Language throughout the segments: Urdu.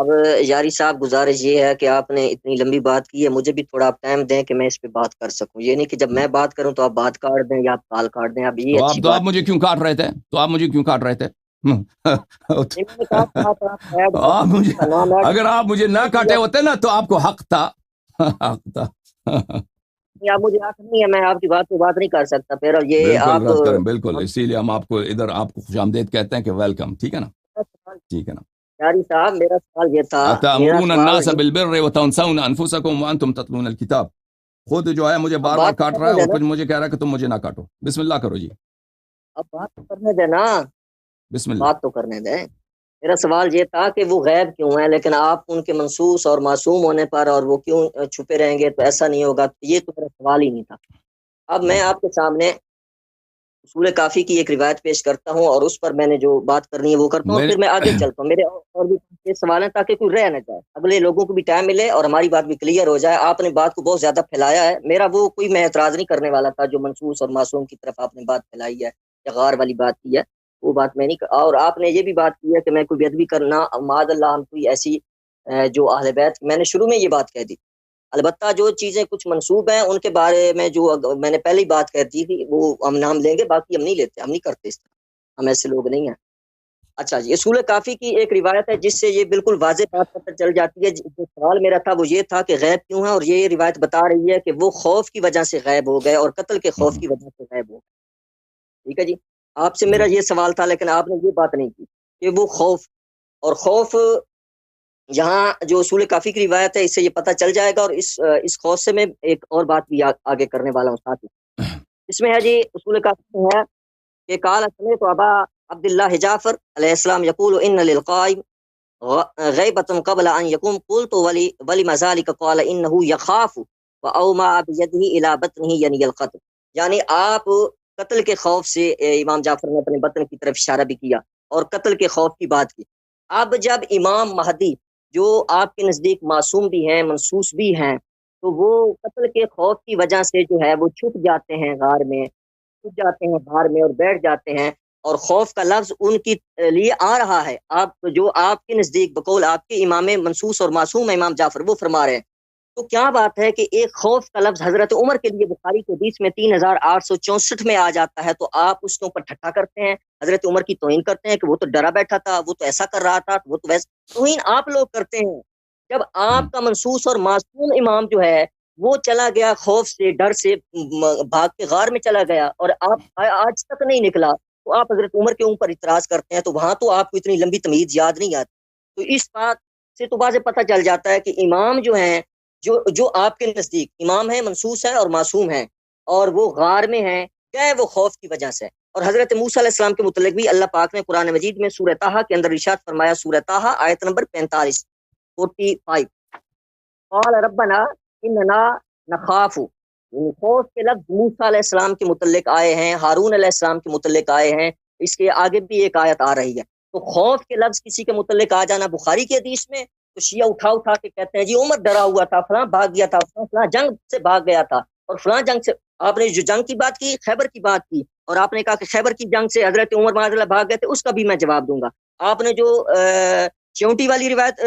اب یاری صاحب گزارش یہ ہے کہ آپ نے اتنی لمبی بات کی ہے، مجھے بھی تھوڑا آپ ٹائم دیں کہ میں اس پہ بات کر سکوں. یہ نہیں کہ جب میں بات کروں تو آپ بات کاٹ دیں یا آپ کال کاٹ دیں. اب یہ تو اچھی آپ بات مجھے نہیں. کیوں کاٹ رہے تھے؟ میں نے کہا کہ آپ ایڈ کر آپ سکتے مجھے، ہیں، کا نام ایڈ اگر آپ مجھے نہ کاٹے ہوتے نا تو آپ کو حق تھا. حق تھا. آپ مجھے حق نہیں ہے، میں آپ کی بات پہ بات نہیں کر سکتا. پھر اب یہ بالکل آپ رد کریں، بالکل، اسی لیے ہم آپ کو ادھر آپ کو خوش آمدید کہتے ہیں کہ ویلکم. ٹھیک ہے نا، ٹھیک ہے نا. یاری صاحب میرا سوال یہ تھا، میرا اتأمرون سوال الناس بالبر وتنسون انفسکم وانتم تتلون الکتاب. خود جو ہے مجھے اب بار بار بات تو کاٹ رہا کرنے ہے دیں اور نا، پھر مجھے کہہ رہا ہے کہ تم مجھے نہ کاٹو. بسم اللہ کرو جی، اب بات تو کرنے دیں نا، بسم اللہ. بات تو کرنے دیں. میرا سوال یہ تھا کہ وہ غیب کیوں ہیں، لیکن آپ ان کے منصوص اور معصوم ہونے پر اور وہ کیوں چھپے رہیں گے تو ایسا نہیں ہوگا. یہ تو میرا سوال ہی نہیں تھا. اب میں آپ کے سامنے اصول کافی کی ایک روایت پیش کرتا ہوں اور اس پر میں نے جو بات کرنی ہے وہ کرتا ہوں، پھر میں آگے چلتا ہوں. میرے اور بھی یہ سوال ہیں تاکہ کوئی رہ نہ جائے، اگلے لوگوں کو بھی ٹائم ملے اور ہماری بات بھی کلیئر ہو جائے. آپ نے بات کو بہت زیادہ پھیلایا ہے. میرا وہ کوئی میں اعتراض نہیں کرنے والا تھا جو منصوص اور معصوم کی طرف آپ نے بات پھیلائی ہے یا غار والی بات کی ہے، وہ بات میں نہیں. اور آپ نے یہ بھی بات کی ہے کہ میں کوئی بے ادبی کرنا معاذ اللہ ہم کوئی ایسی جو اہل بیت، میں نے شروع میں یہ بات کہہ دی. البتہ جو چیزیں کچھ منسوب ہیں ان کے بارے میں جو میں نے پہلی بات کہہ دی تھی وہ ہم نام لیں گے، باقی ہم نہیں لیتے، ہم نہیں کرتے اس طرح، ہم ایسے لوگ نہیں ہیں. اچھا جی، اصول کافی کی ایک روایت ہے جس سے یہ بالکل واضح بات پتہ چل جاتی ہے. جو سوال میرا تھا وہ یہ تھا کہ غیب کیوں ہے، اور یہ روایت بتا رہی ہے کہ وہ خوف کی وجہ سے غیب ہو گئے اور قتل کے خوف کی وجہ سے غیب ہو گئے. ٹھیک ہے جی، آپ سے میرا یہ سوال تھا لیکن آپ نے یہ بات نہیں کی کہ وہ خوف اور خوف، یہاں جو اصول کافی کی روایت ہے اس سے یہ پتہ چل جائے گا. اور اس خوف سے میں ایک اور بات بھی آگے کرنے والا ہوں ساتھ ہی. اس میں ہے جی اصول کافی میں ہے کہ قال سمعت ابا عبد الله جعفر علیہ السلام یقول ان للقائم غیبۃ قبل ان یقوم قلت ولما ذلك قال انه يخاف واومع بيده الى بطنه یعنی القتل. یعنی آپ قتل کے خوف سے امام جعفر نے اپنے بطن کی طرف اشارہ بھی کیا اور قتل کے خوف کی بات کی. اب جب امام مہدی جو آپ کے نزدیک معصوم بھی ہیں منصوص بھی ہیں تو وہ قتل کے خوف کی وجہ سے جو ہے وہ چھپ جاتے ہیں غار میں، چھپ جاتے ہیں غار میں اور بیٹھ جاتے ہیں، اور خوف کا لفظ ان کی لیے آ رہا ہے. آپ جو آپ کے نزدیک بقول آپ کے امام منصوص اور معصوم امام جعفر وہ فرما رہے ہیں. تو کیا بات ہے کہ ایک خوف کا لفظ حضرت عمر کے لیے بخاری کے حدیث میں 3864 میں آ جاتا ہے تو آپ اس کے اوپر ٹھٹھا کرتے ہیں، حضرت عمر کی توہین کرتے ہیں کہ وہ تو ڈرا بیٹھا تھا، وہ تو ایسا کر رہا تھا، وہ تو ویسا. توہین آپ لوگ کرتے ہیں. جب آپ کا منصوص اور معصوم امام جو ہے وہ چلا گیا خوف سے ڈر سے بھاگ کے غار میں چلا گیا اور آپ آج تک نہیں نکلا، تو آپ حضرت عمر کے اوپر اعتراض کرتے ہیں. تو وہاں تو آپ کو اتنی لمبی تمیز یاد نہیں آتی. تو اس بات سے تو واضح پتہ چل جاتا ہے کہ امام جو ہیں جو آپ کے نزدیک امام ہیں منصوص ہیں اور معصوم ہیں اور وہ غار میں ہیں، کیا ہے وہ خوف کی وجہ سے. اور حضرت موسیٰ علیہ السلام کے متعلق بھی اللہ پاک نے قرآن مجید میں سورہ طٰہٰ کے اندر ارشاد فرمایا، سورہ طٰہٰ آیت نمبر 45 قال ربنا اننا نخاف. خوف کے لفظ موسیٰ علیہ السلام کے متعلق آئے ہیں، ہارون علیہ السلام کے متعلق آئے ہیں. اس کے آگے بھی ایک آیت آ رہی ہے. تو خوف کے لفظ کسی کے متعلق آ جانا بخاری کی حدیث میں، تو شیعہ اٹھا کے کہتے ہیں جی عمر ڈرا ہوا تھا، فلاں بھاگ گیا تھا، فلاں جنگ سے بھاگ گیا تھا، اور فلاں جنگ سے آپ نے جو جنگ کی بات کی خیبر کی بات کی اور آپ نے کہا کہ خیبر کی جنگ سے حضرت عمر معاذ اللہ بھاگ گئے تھے، اس کا بھی میں جواب دوں گا. آپ نے جو چونٹی والی روایت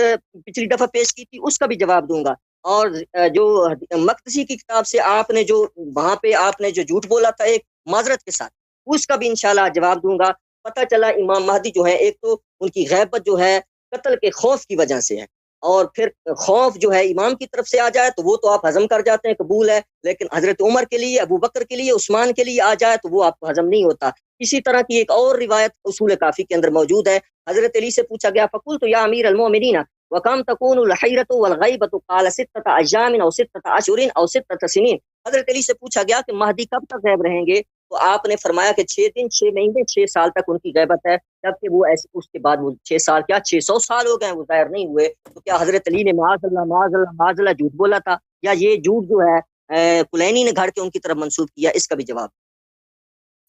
پچھلی دفعہ پیش کی تھی اس کا بھی جواب دوں گا. اور جو مقدسی کی کتاب سے آپ نے جو وہاں پہ آپ نے جو جھوٹ بولا تھا ایک معذرت کے ساتھ، اس کا بھی انشاءاللہ جواب دوں گا. پتہ چلا امام مہدی جو ہے ایک تو ان کی غیبت جو ہے قتل کے خوف کی وجہ سے ہے، اور پھر خوف جو ہے امام کی طرف سے آ جائے تو وہ تو آپ ہضم کر جاتے ہیں، قبول ہے، لیکن حضرت عمر کے لیے، ابو بکر کے لیے، عثمان کے لیے آ جائے تو وہ آپ کو ہضم نہیں ہوتا. اسی طرح کی ایک اور روایت اصول کافی کے اندر موجود ہے. حضرت علی سے پوچھا گیا فقلت یا امیر المومنین وکم تکون الحیرۃ والغیبۃ قال 6 ایام او 6 اشہر او 6 سنین. حضرت علی سے پوچھا گیا کہ مہدی کب تک غائب رہیں گے، تو آپ نے فرمایا کہ 6 دن 6 مہینے 6 سال تک ان کی غیبت ہے. جبکہ وہ ایسے اس کے بعد وہ 6 سال کیا 600 سال ہو گئے وہ ظاہر نہیں ہوئے. تو کیا حضرت علی نے معاذ اللہ معاذ اللہ معاذ اللہ جھوٹ بولا تھا، یا یہ جھوٹ جو ہے کلینی نے گھڑ کے ان کی طرف منسوب کیا؟ اس کا بھی جواب.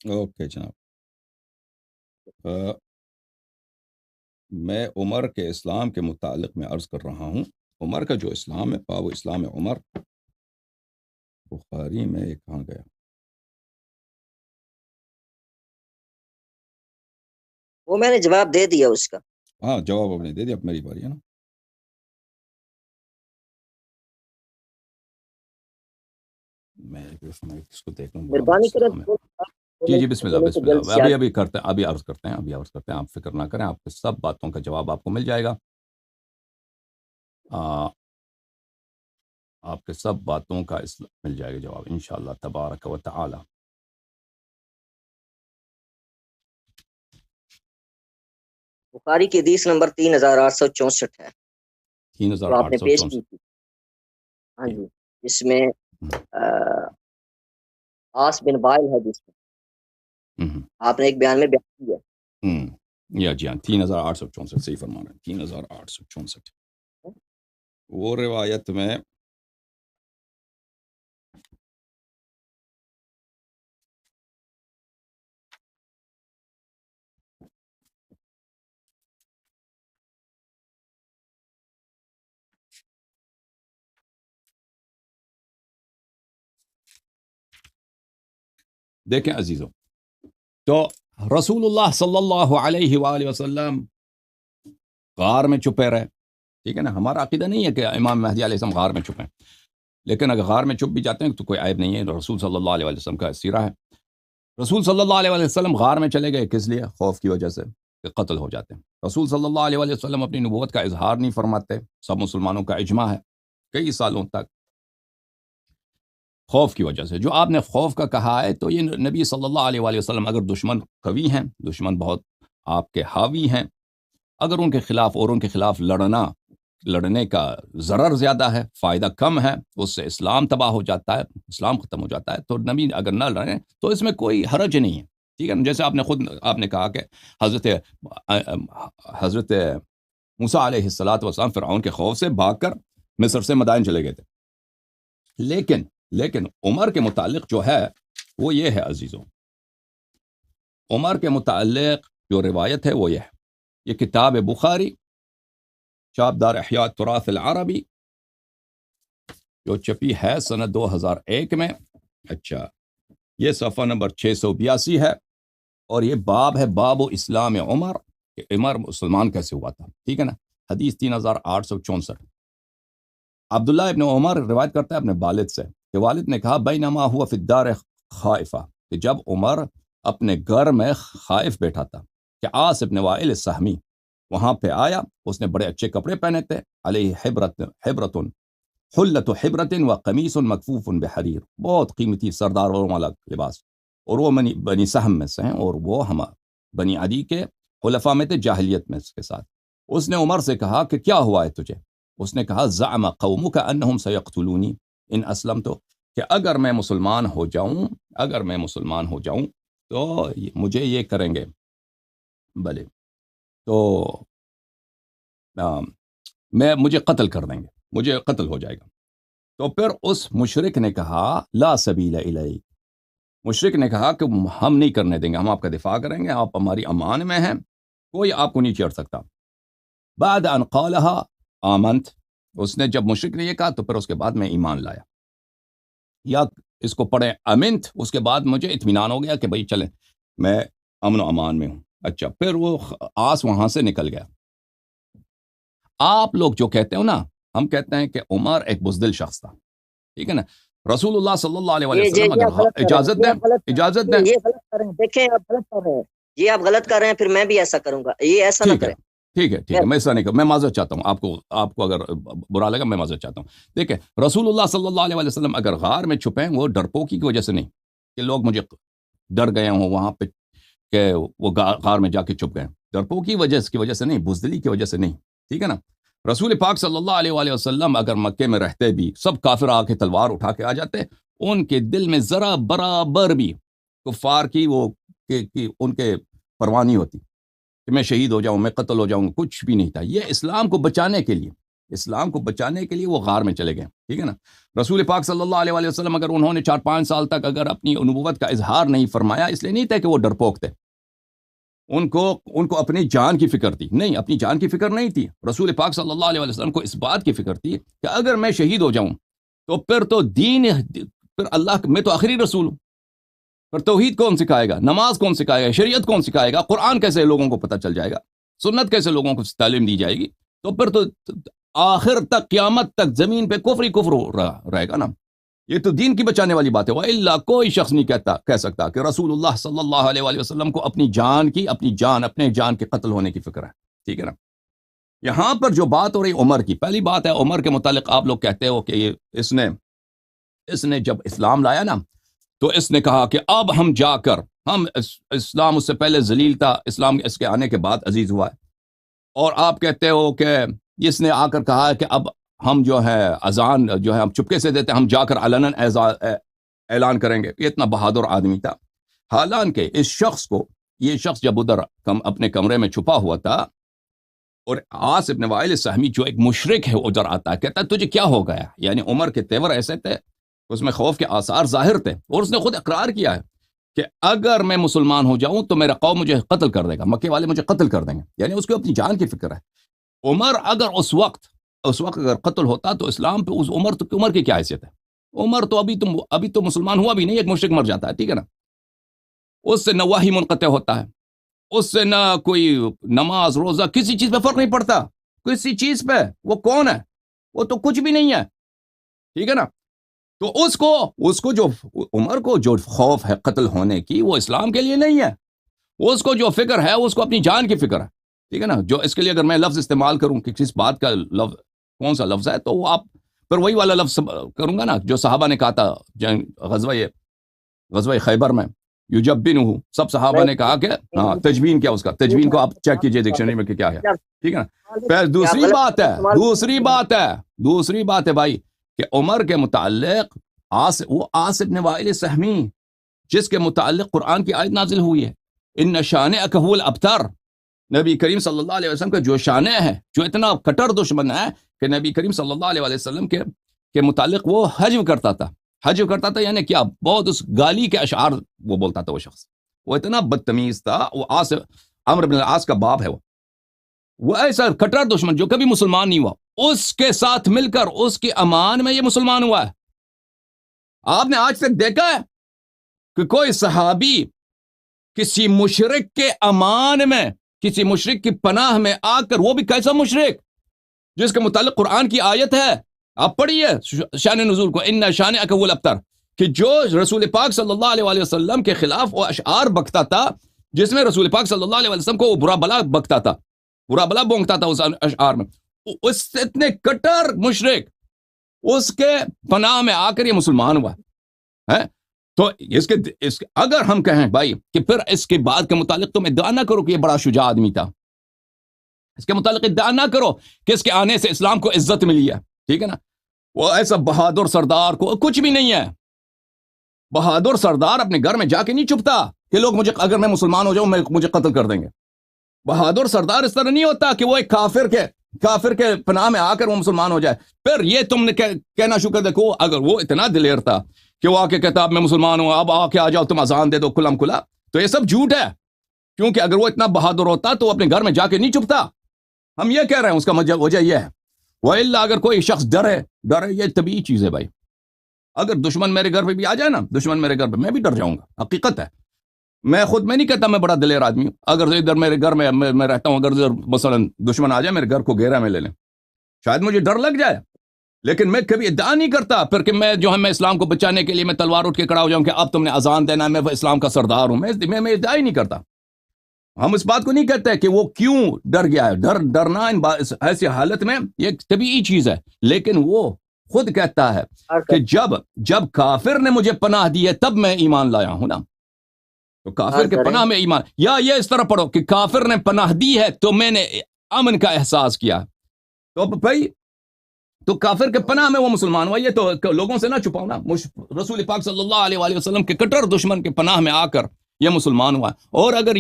اوکے جناب، میں عمر کے اسلام کے متعلق میں عرض کر رہا ہوں. عمر کا جو اسلام ہے باب اسلام عمر بخاری میں کہاں گیا؟ وہ میں نے جواب دے دیا اس کا. ہاں جواب آپ نے دے دیا، اب میری باری ہے نا. میں اس کو دیکھ لوں. مہربانی کریں. جی بسم اللہ. ابھی کرتے ہیں, ابھی عرض کرتے ہیں. آپ فکر نہ کریں, آپ کے سب باتوں کا جواب آپ کو مل جائے گا. آپ کے سب باتوں کا مل جائے گا جواب انشاءاللہ تبارک و تعالی. بخاری کی حدیث نمبر 3864 ہے, جو آپ نے پیش کی 3864. تھی. ہاں جی, جس میں آس بن وائل ہے, جس میں آپ نے ایک بیان میں بیان کیا. جی ہاں, 3864 صحیح فرما رہے ہیں. 3864 وہ روایت میں دیکھیں عزیزوں, تو رسول اللہ صلی اللہ علیہ وآلہ وسلم غار میں چھپے رہے. ٹھیک ہے نا, ہمارا عقیدہ نہیں ہے کہ امام مہدی علیہ السلام غار میں چھپیں, لیکن اگر غار میں چھپ بھی جاتے ہیں تو کوئی عیب نہیں ہے. رسول صلی اللہ علیہ وسلم کا سیرہ ہے. رسول صلی اللہ علیہ وسلم غار میں چلے گئے, کس لیے؟ خوف کی وجہ سے کہ قتل ہو جاتے ہیں. رسول صلی اللہ علیہ وسلم اپنی نبوت کا اظہار نہیں فرماتے. سب مسلمانوں کا اجماع ہے کئی سالوں تک, خوف کی وجہ سے. جو آپ نے خوف کا کہا ہے, تو یہ نبی صلی اللہ علیہ وآلہ وسلم اگر دشمن قوی ہیں, دشمن بہت آپ کے حاوی ہیں, اگر ان کے خلاف اور ان کے خلاف لڑنے کا ضرر زیادہ ہے, فائدہ کم ہے, اس سے اسلام تباہ ہو جاتا ہے, اسلام ختم ہو جاتا ہے, تو نبی اگر نہ لڑیں تو اس میں کوئی حرج نہیں ہے. ٹھیک ہے نا, جیسے آپ نے کہا کہ حضرت موسیٰ علیہ السلام فرعون کے خوف سے بھاگ کر مصر سے مدائن چلے گئے تھے. لیکن عمر کے متعلق جو ہے وہ یہ ہے عزیزوں, عمر کے متعلق جو روایت ہے وہ یہ ہے. یہ کتاب بخاری, چاپدار احیاء تراث العربی, جو چھپی ہے سنہ 2001 میں. اچھا, یہ صفحہ نمبر 682 ہے, اور یہ باب ہے باب اسلام عمر, کہ عمر مسلمان کیسے ہوا تھا. ٹھیک ہے نا, حدیث 3864. عبداللہ ابن عمر روایت کرتا ہے اپنے والد سے کہ والد نے کہا بینما ہوا فی الدار خائفہ, کہ جب عمر اپنے گھر میں خائف بیٹھا تھا کہ عاص ابن وائل السہمی وہاں پہ آیا. اس نے بڑے اچھے کپڑے پہنے تھے, علیہ حبرۃ حلۃ حبرۃ و قمیص مکفوف بحریر, بہت قیمتی سرداروں والا لباس, اور وہ بنی سہم میں سے ہیں, اور وہ ہم بنی عدی کے خلفاء میں تھے جاہلیت میں. اس کے ساتھ اس نے عمر سے کہا کہ کیا ہوا ہے تجھے؟ اس نے کہا زعم قومک انہم سیقتلونی ان اسلمت, کہ اگر میں مسلمان ہو جاؤں تو مجھے یہ کریں گے, بلے تو مجھے قتل کر دیں گے, مجھے قتل ہو جائے گا. تو پھر اس مشرک نے کہا لا سبیل الیک, مشرک نے کہا کہ ہم نہیں کرنے دیں گے, ہم آپ کا دفاع کریں گے, آپ ہماری امان میں ہیں, کوئی آپ کو نہیں چیڑ سکتا. بعد ان قالها آمنت, اس نے جب مشرک نے یہ کہا تو پھر اس کے بعد میں ایمان لایا. یا اس کو پڑھیں امنت, اس کے بعد مجھے اطمینان ہو گیا کہ بھئی چلیں میں امن و امان میں ہوں. اچھا, پھر وہ آس وہاں سے نکل گیا. آپ لوگ جو کہتے ہو نا, ہم کہتے ہیں کہ عمر ایک بزدل شخص تھا. ٹھیک ہے نا, رسول اللہ صلی اللہ علیہ وسلم اگر اجازت دیں, یہ غلط کر رہے ہیں, دیکھیں آپ غلط کر رہے ہیں, یہ آپ غلط کر رہے ہیں, پھر میں بھی ایسا کروں گا, یہ ایسا نہ کریں. ٹھیک ہے, میں ایسا نہیں کروں, میں معذرت چاہتا ہوں. آپ کو اگر برا لگا میں معذرت چاہتا ہوں. دیکھیں, رسول اللہ صلی اللہ علیہ وسلم اگر غار میں چھپیں, وہ ڈرپوکی کی وجہ سے نہیں کہ لوگ مجھے ڈر گئے ہوں وہاں پہ کہ وہ غار میں جا کے چھپ گئے, ڈرپوکی کی وجہ سے نہیں, بزدلی کی وجہ سے نہیں. ٹھیک ہے نا, رسول پاک صلی اللہ علیہ وآلہ وسلم اگر مکے میں رہتے بھی سب کافر آ کے تلوار اٹھا کے آ جاتے, ان کے دل میں ذرا برابر بھی کفار کی وہ کہ ان کے پرواہ نہیں ہوتی کہ میں شہید ہو جاؤں, میں قتل ہو جاؤں, کچھ بھی نہیں تھا. یہ اسلام کو بچانے کے لیے وہ غار میں چلے گئے. ٹھیک ہے نا, رسول پاک صلی اللہ علیہ وآلہ وسلم اگر انہوں نے 4-5 سال تک اگر اپنی نبوت کا اظہار نہیں فرمایا, اس لیے نہیں تھا کہ وہ ڈرپوک تھے, ان کو اپنی جان کی فکر تھی. نہیں, اپنی جان کی فکر نہیں تھی. رسول پاک صلی اللہ علیہ وسلم کو اس بات کی فکر تھی کہ اگر میں شہید ہو جاؤں تو پھر اللہ, میں تو آخری رسول ہوں, پھر توحید کون سکھائے گا, نماز کون سکھائے گا, شریعت کون سکھائے گا, قرآن کیسے لوگوں کو پتہ چل جائے گا, سنت کیسے لوگوں کو تعلیم دی جائے گی. تو پھر تو آخر تک, قیامت تک زمین پہ کفر ہی کفر رہے گا نا. یہ تو دین کی بچانے والی بات ہے. وَإِلَّا کوئی شخص نہیں کہہ سکتا کہ رسول اللہ صلی اللہ علیہ وآلہ وسلم کو اپنے جان کے قتل ہونے کی فکر ہے. ٹھیک ہے نا. یہاں پر جو بات ہو رہی عمر کی، پہلی بات ہے عمر کے متعلق آپ لوگ کہتے ہو کہ اس نے جب اسلام لایا نا تو اس نے کہا کہ اب ہم جا کر اسلام اس سے پہلے ذلیل تھا، اسلام اس کے آنے کے بعد عزیز ہوا ہے. اور آپ کہتے ہو کہ اس نے آ کر کہا ہے کہ اب ہم جو ہے اذان جو ہے ہم چپکے سے دیتے، ہم جا کر علناً اعلان کریں گے. یہ اتنا بہادر آدمی تھا. حالانکہ یہ شخص جب ادھر اپنے کمرے میں چھپا ہوا تھا اور عاص ابن وائل سہمی جو ایک مشرک ہے ادھر آتا ہے، کہتا ہے تجھے کیا ہو گیا؟ یعنی عمر کے تیور ایسے تھے، اس میں خوف کے آثار ظاہر تھے، اور اس نے خود اقرار کیا ہے کہ اگر میں مسلمان ہو جاؤں تو میرا قوم مجھے قتل کر دے گا، مکے والے مجھے قتل کر دیں گے. یعنی اس کو اپنی جان کی فکر ہے. عمر اگر اس وقت اگر قتل ہوتا تو اسلام پہ اس عمر کی کیا حیثیت ہے؟ عمر تو ابھی تو مسلمان ہوا بھی نہیں، ایک مشرک مر جاتا ہے. ٹھیک ہے نا. اس سے نہ وحی منقطع ہوتا ہے، اس سے نہ کوئی نماز روزہ کسی چیز پہ فرق نہیں پڑتا، کسی چیز پہ. وہ کون ہے؟ وہ تو کچھ بھی نہیں ہے. ٹھیک ہے نا. تو اس کو جو عمر کو جو خوف ہے قتل ہونے کی، وہ اسلام کے لیے نہیں ہے. اس کو جو فکر ہے اس کو اپنی جان کی فکر ہے. ٹھیک ہے نا. جو اس کے لیے اگر میں لفظ استعمال کروں کہ کس بات کا لفظ کون سا لفظ ہے، تو وہ آپ پھر وہی والا لفظ کروں گا نا جو صحابہ نے کہا تھا غزوہ خیبر میں، یجبنہ. سب صحابہ نے کہا کہ ہاں تجوین کیا اس کا، تجوین کو آپ چیک کیجئے ڈکشنری میں کہ کیا ہے. ٹھیک ہے نا. پھر دوسری بات ہے بھائی کہ عمر کے متعلق وہ عاص ابن وائل سہمی جس کے متعلق قرآن کی آیت نازل ہوئی ہے، ان شانئک هو الابتر. نبی کریم صلی اللہ علیہ وسلم کا جو شانع ہے، جو اتنا کٹر دشمن ہے کہ نبی کریم صلی اللہ علیہ وسلم کے متعلق وہ حجو کرتا تھا. یعنی کیا بہت اس گالی کے اشعار وہ بولتا تھا. وہ شخص وہ اتنا بدتمیز تھا. وہ عمرو بن العاص کا باپ ہے. وہ ایسا کٹر دشمن جو کبھی مسلمان نہیں ہوا، اس کے ساتھ مل کر اس کی امان میں یہ مسلمان ہوا ہے. آپ نے آج تک دیکھا ہے کہ کوئی صحابی کسی مشرک کے امان میں، کسی مشرک کی پناہ میں آ کر، وہ بھی کیسا مشرک جس کے متعلق قرآن کی آیت ہے، آپ پڑھیے شان نزول کو، ان شانئک هو الابتر، کہ جو رسول پاک صلی اللہ علیہ وسلم کے خلاف وہ اشعار بکتا تھا، جس میں رسول پاک صلی اللہ علیہ وسلم کو وہ برا بلا بکتا تھا، برا بلا بونگتا تھا اس اشعار میں. اس اتنے کٹر مشرک اس کے پناہ میں آ کر یہ مسلمان ہوا ہے. تو اگر ہم کہیں بھائی کہ پھر اس کے بعد کے متعلق تم ادعا نہ کرو کہ یہ بڑا شجاع آدمی تھا، اس کے متعلق ادعا نہ کرو کہ اس کے آنے سے اسلام کو عزت ملی ہے. ٹھیک ہے نا. وہ ایسا بہادر سردار کو کچھ بھی نہیں ہے. بہادر سردار اپنے گھر میں جا کے نہیں چھپتا کہ لوگ اگر میں مسلمان ہو جاؤں مجھے قتل کر دیں گے. بہادر سردار اس طرح نہیں ہوتا کہ وہ ایک کافر کے پناہ میں آ کر وہ مسلمان ہو جائے. پھر یہ تم نے کہنا شروع کر دیکھو، اگر وہ اتنا دلیر تھا کہ وہ آ کے کہتا اب میں مسلمان ہوں، اب آ کے آ جاؤ تم اذان دے دو کھلم کھلا، تو یہ سب جھوٹ ہے. کیونکہ اگر وہ اتنا بہادر ہوتا تو وہ اپنے گھر میں جا کے نہیں چھپتا. ہم یہ کہہ رہے ہیں اس کا وجہ یہ ہے. وَإِلَّا اگر کوئی شخص ڈرے یہ طبیعی چیز ہے بھائی. اگر دشمن میرے گھر پہ بھی آ جائے نا، دشمن میرے گھر پہ، میں بھی ڈر جاؤں گا. حقیقت ہے. میں نہیں کہتا میں بڑا دلیر آدمی ہوں. اگر ادھر میرے گھر میں رہتا ہوں، اگر ادھر مثلا دشمن آ جائے میرے گھر کو گھیرا میں لے لیں، شاید مجھے ڈر لگ جائے، لیکن میں کبھی ادعا نہیں کرتا پھر کہ میں اسلام کو بچانے کے لیے میں تلوار اٹھ کے کھڑا ہو جاؤں کہ اب تم نے اذان دینا ہے، میں اسلام کا سردار ہوں. میں ادعا ہی نہیں کرتا. ہم اس بات کو نہیں کہتے کہ وہ کیوں ڈر گیا ہے. ڈرنا ایسی حالت میں یہ ایک طبیعی چیز ہے. لیکن وہ خود کہتا ہے کہ جب کافر نے مجھے پناہ دی ہے تب میں ایمان لایا ہوں نا. تو کافر کے پناہ میں ایمان، یا یہ اس طرح پڑھو کہ کافر نے پناہ دی ہے تو میں نے امن کا احساس کیا. تو بھائی تو کافر کے پناہ میں وہ مسلمان ہوا. یہ تو لوگوں سے نہ چھپاؤ نا. رسول پاک صلی اللہ علیہ وسلم کے کٹر دشمن کے پناہ میں آ کر یہ مسلمان ہوا. اور اگر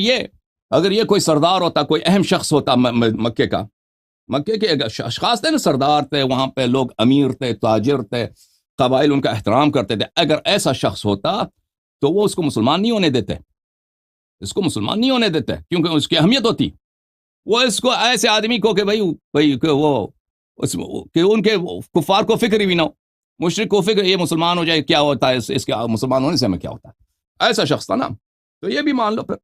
یہ کوئی سردار ہوتا، کوئی اہم شخص ہوتا مکے کے اشخاص تھے نا، سردار تھے وہاں پہ، لوگ امیر تھے، تاجر تھے، قبائل ان کا احترام کرتے تھے. اگر ایسا شخص ہوتا تو وہ اس کو مسلمان نہیں ہونے دیتے، کیونکہ اس کی اہمیت ہوتی. وہ اس کو ایسے آدمی کو کہ بھائی کہ ان کے کفار کو فکر بھی نہ ہو، مشرک کو فکر یہ مسلمان ہو جائے کیا ہوتا ہے، اس کے مسلمان ہونے سے ہمیں کیا ہوتا ہے. ایسا شخص تھا نا. تو یہ بھی مان لو پھر